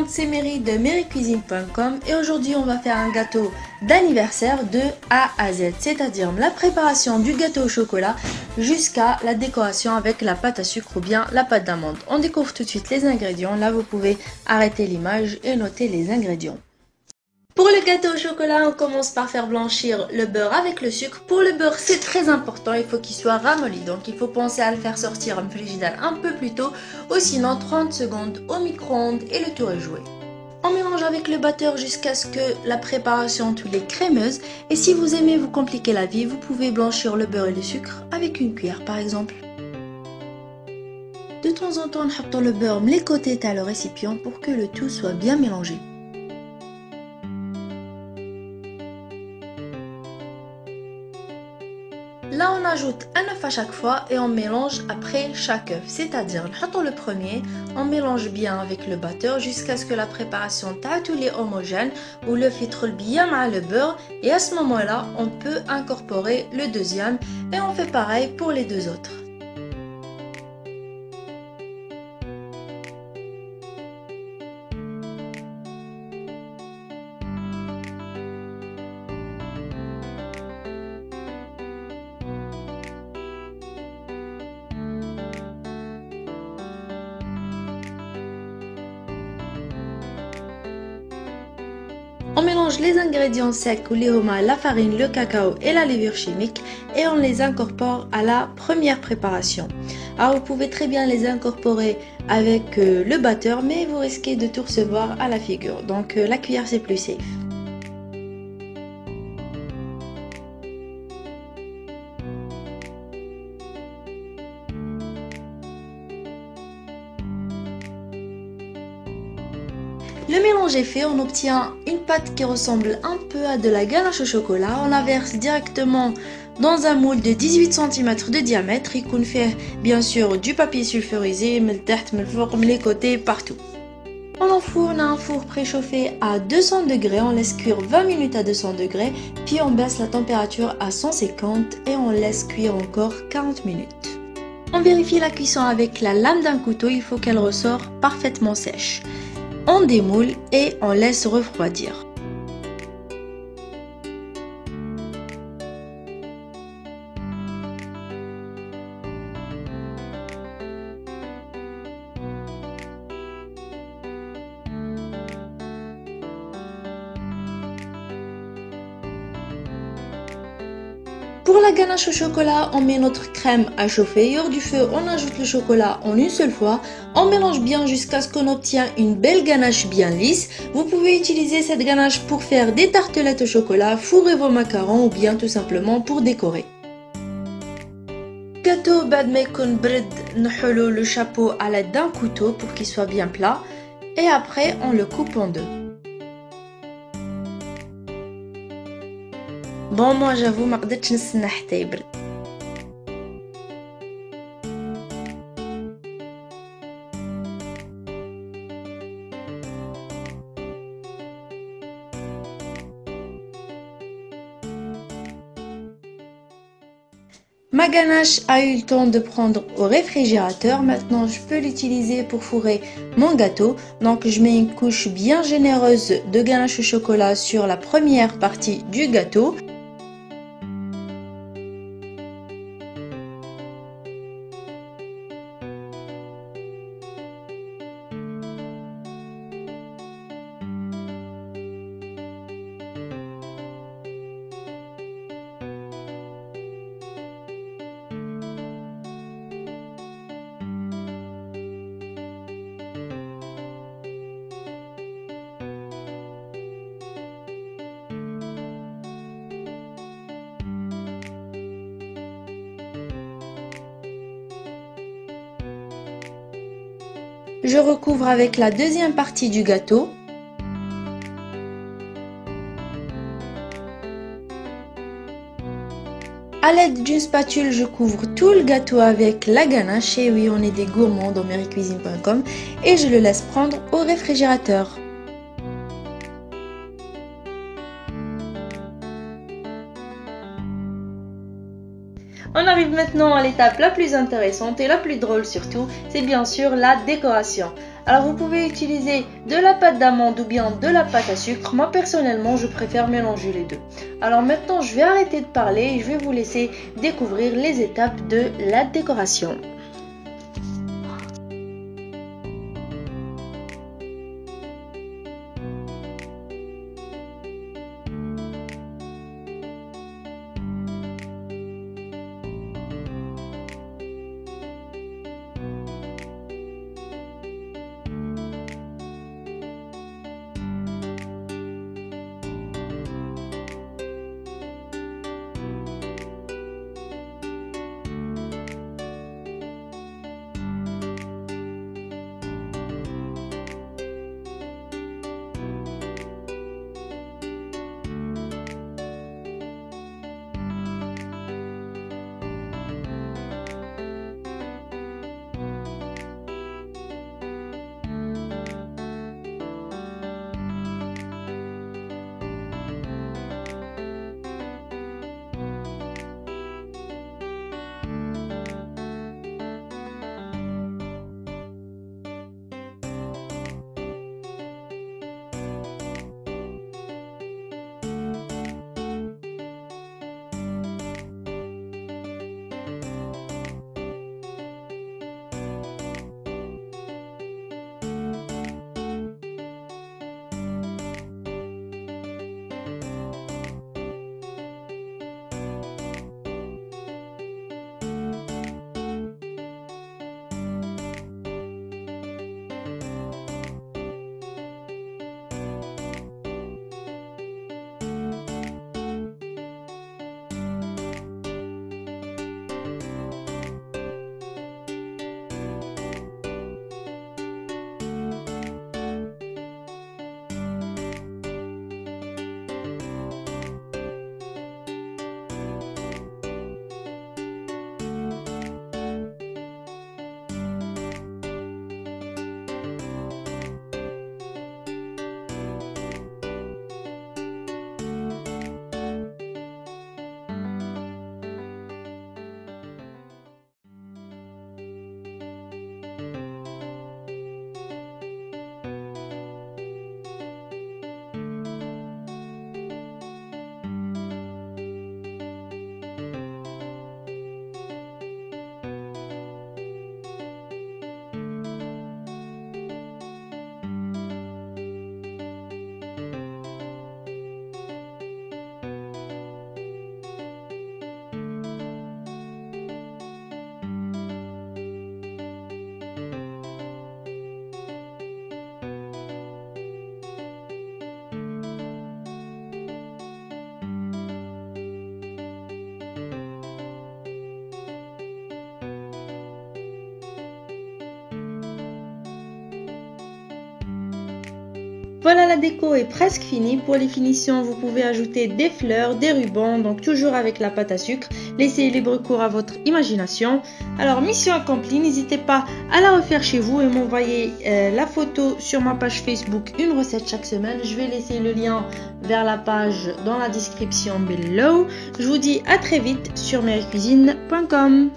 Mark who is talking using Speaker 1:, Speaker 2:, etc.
Speaker 1: monde, c'est Mary de marycuisine.com et aujourd'hui on va faire un gâteau d'anniversaire de A à Z, c'est-à-dire la préparation du gâteau au chocolat jusqu'à la décoration avec la pâte à sucre ou bien la pâte d'amande. On découvre tout de suite les ingrédients, là vous pouvez arrêter l'image et noter les ingrédients. Pour le gâteau au chocolat, on commence par faire blanchir le beurre avec le sucre. Pour le beurre, c'est très important, il faut qu'il soit ramolli. Donc il faut penser à le faire sortir en frigidaire un peu plus tôt ou sinon 30 secondes au micro-ondes et le tour est joué. On mélange avec le batteur jusqu'à ce que la préparation soit crémeuse. Et si vous aimez vous compliquer la vie, vous pouvez blanchir le beurre et le sucre avec une cuillère par exemple. De temps en temps, on met le beurre les côtés à le récipient pour que le tout soit bien mélangé. Là, on ajoute un œuf à chaque fois et on mélange après chaque œuf. C'est-à-dire, on met le premier, on mélange bien avec le batteur jusqu'à ce que la préparation soit homogène où l'œuf est bien avec le beurre. Et à ce moment-là, on peut incorporer le deuxième et on fait pareil pour les deux autres. On mélange les ingrédients secs ou la farine, le cacao et la levure chimique et on les incorpore à la première préparation. Alors vous pouvez très bien les incorporer avec le batteur mais vous risquez de tout recevoir à la figure. Donc la cuillère c'est plus safe. Le mélange est fait, on obtient une pâte qui ressemble un peu à de la ganache au chocolat. On la verse directement dans un moule de 18 cm de diamètre. Il contient bien sûr du papier sulfurisé, les côtés, partout. On enfourne à un four préchauffé à 200 degrés, on laisse cuire 20 minutes à 200 degrés, puis on baisse la température à 150 et on laisse cuire encore 40 minutes. On vérifie la cuisson avec la lame d'un couteau, il faut qu'elle ressorte parfaitement sèche. On démoule et on laisse refroidir. Pour la ganache au chocolat, on met notre crème à chauffer. Hors du feu, on ajoute le chocolat en une seule fois. On mélange bien jusqu'à ce qu'on obtienne une belle ganache bien lisse. Vous pouvez utiliser cette ganache pour faire des tartelettes au chocolat, fourrer vos macarons ou bien tout simplement pour décorer. Gâteau بعد ما يكون برد نحلو le chapeau à l'aide d'un couteau pour qu'il soit bien plat et après on le coupe en deux. Bon, moi j'avoue ما قدرتش نستنى حتى يبرد. Ma ganache a eu le temps de prendre au réfrigérateur. Maintenant, je peux l'utiliser pour fourrer mon gâteau. Donc, je mets une couche bien généreuse de ganache au chocolat sur la première partie du gâteau. Je recouvre avec la deuxième partie du gâteau. À l'aide d'une spatule, je couvre tout le gâteau avec la ganache. Et oui, on est des gourmands dans marycuisine.com et je le laisse prendre au réfrigérateur. On arrive maintenant à l'étape la plus intéressante et la plus drôle surtout, c'est bien sûr la décoration. Alors vous pouvez utiliser de la pâte d'amande ou bien de la pâte à sucre. Moi personnellement je préfère mélanger les deux. Alors maintenant je vais arrêter de parler et je vais vous laisser découvrir les étapes de la décoration. Voilà, la déco est presque finie. Pour les finitions, vous pouvez ajouter des fleurs, des rubans, donc toujours avec la pâte à sucre. Laissez libre cours à votre imagination. Alors, mission accomplie, n'hésitez pas à la refaire chez vous et m'envoyer la photo sur ma page Facebook, une recette chaque semaine. Je vais laisser le lien vers la page dans la description below. Je vous dis à très vite sur meillecuisine.com.